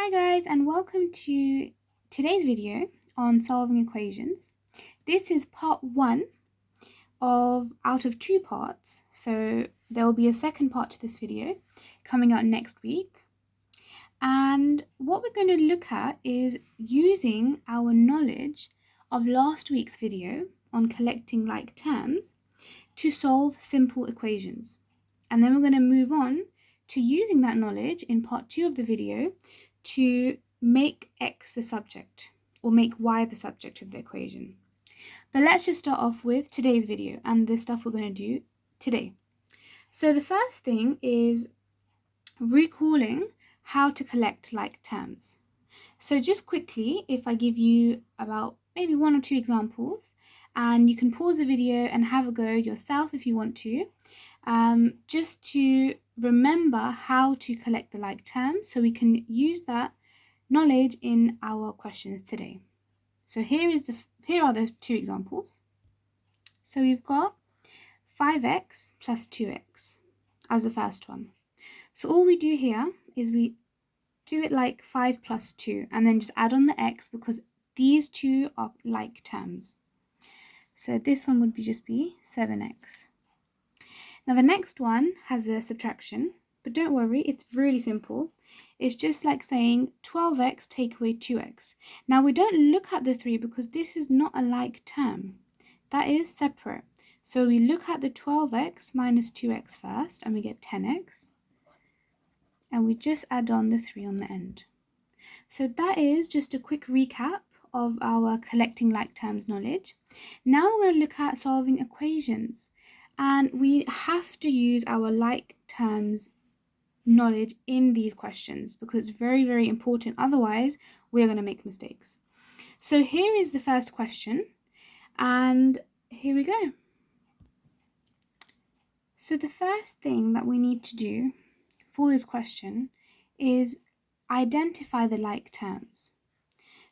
Hi guys, and welcome to today's video on solving equations. This is part one out of two parts, so there will be a second part to this video coming out next week. And what we're going to look at is using our knowledge of last week's video on collecting like terms to solve simple equations. And then we're going to move on to using that knowledge in part two of the video to make x the subject or make y the subject of the equation. But let's just start off with today's video and the stuff we're going to do today. So the first thing is recalling how to collect like terms. So just quickly, if I give you about maybe one or two examples, and you can pause the video and have a go yourself if you want to, just to remember how to collect the like terms so we can use that knowledge in our questions today. So here are the two examples. So we've got 5x plus 2x as the first one. So all we do here is we do it like 5 plus 2 and then just add on the x because these two are like terms. So this one would just be 7x. Now the next one has a subtraction, but don't worry, it's really simple. It's just like saying 12x take away 2x. Now we don't look at the 3 because this is not a like term. That is separate. So we look at the 12x minus 2x first and we get 10x. And we just add on the 3 on the end. So that is just a quick recap of our collecting like terms knowledge. Now we're going to look at solving equations. And we have to use our like terms knowledge in these questions because it's very, very important. Otherwise, we're going to make mistakes. So here is the first question. And here we go. So the first thing that we need to do for this question is identify the like terms.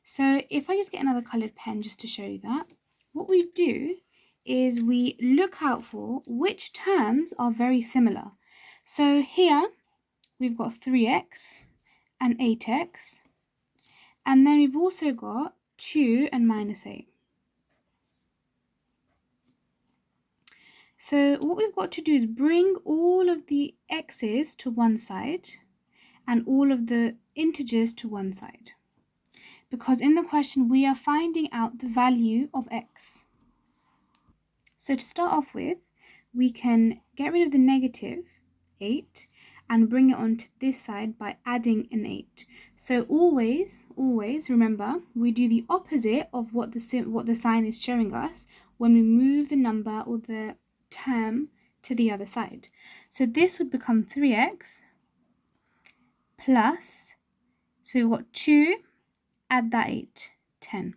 So if I just get another coloured pen just to show you that, what we do is we look out for which terms are very similar. So here we've got 3x and 8x, and then we've also got 2 and minus 8. So what we've got to do is bring all of the x's to one side and all of the integers to one side. Because in the question we are finding out the value of x. So to start off with, we can get rid of the negative 8 and bring it onto this side by adding an 8. So always remember, we do the opposite of what the sign is showing us when we move the number or the term to the other side. So this would become 3x plus, so we've got 2, add that 8, 10,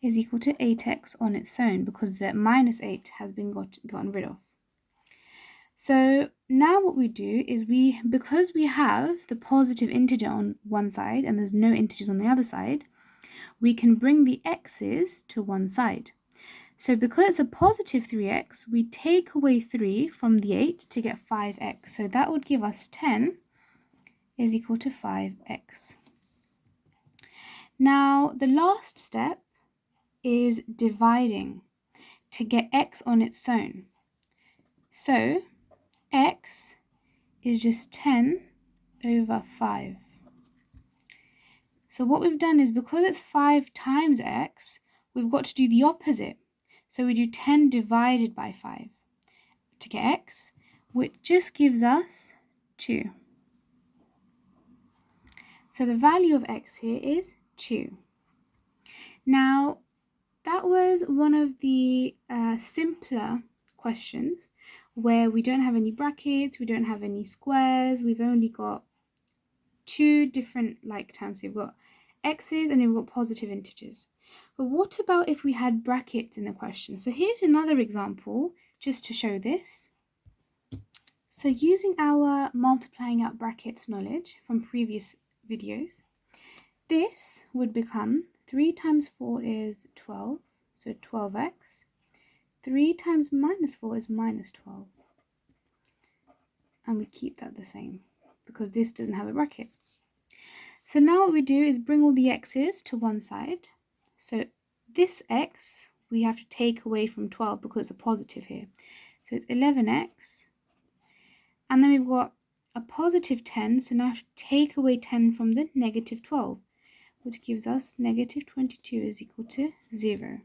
is equal to 8x on its own because the minus 8 has been gotten rid of. So now what we do is because we have the positive integer on one side and there's no integers on the other side, we can bring the x's to one side. So because it's a positive 3x, we take away 3 from the 8 to get 5x. So that would give us 10 is equal to 5x. Now the last step is dividing to get x on its own. So x is just 10 over 5. So what we've done is because it's 5 times x, we've got to do the opposite. So we do 10 divided by 5 to get x, which just gives us 2. So the value of x here is 2. Now, that was one of the simpler questions where we don't have any brackets, we don't have any squares, we've only got two different like terms. So we've got x's and we've got positive integers. But what about if we had brackets in the question? So here's another example just to show this. So using our multiplying out brackets knowledge from previous videos, this would become 3 times 4 is 12, so 12x. 3 times minus 4 is minus 12. And we keep that the same because this doesn't have a bracket. So now what we do is bring all the x's to one side. So this x we have to take away from 12 because it's a positive here. So it's 11x. And then we've got a positive 10. So now I have to take away 10 from the negative 12, which gives us negative 22 is equal to 0.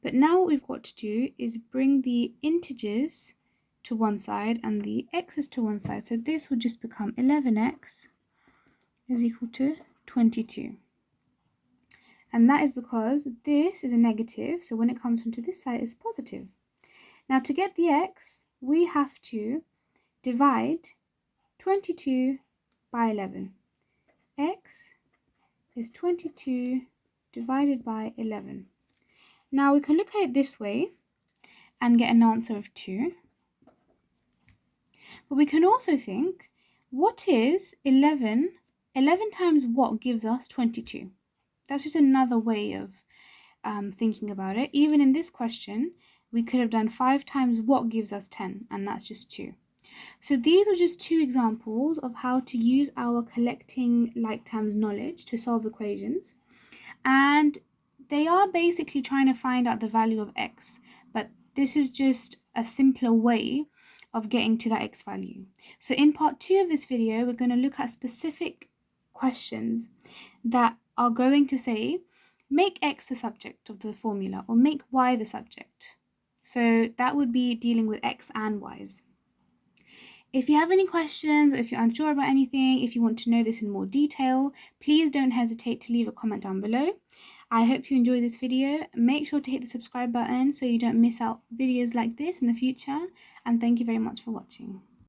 But now what we've got to do is bring the integers to one side and the x's to one side. So this would just become 11x is equal to 22. And that is because this is a negative, so when it comes onto this side, it's positive. Now to get the x, we have to divide 22 by 11. X is 22 divided by 11. Now we can look at it this way and get an answer of 2. But we can also think, what is 11? 11 times what gives us 22? That's just another way of thinking about it. Even in this question, we could have done 5 times what gives us 10, and that's just 2. So these are just 2 examples of how to use our collecting like terms knowledge to solve equations. And they are basically trying to find out the value of x, but this is just a simpler way of getting to that x value. So in part 2 of this video, we're going to look at specific questions that are going to say, make x the subject of the formula or make y the subject. So that would be dealing with x and y's. If you have any questions, or if you're unsure about anything, if you want to know this in more detail, please don't hesitate to leave a comment down below. I hope you enjoyed this video. Make sure to hit the subscribe button so you don't miss out videos like this in the future. And thank you very much for watching.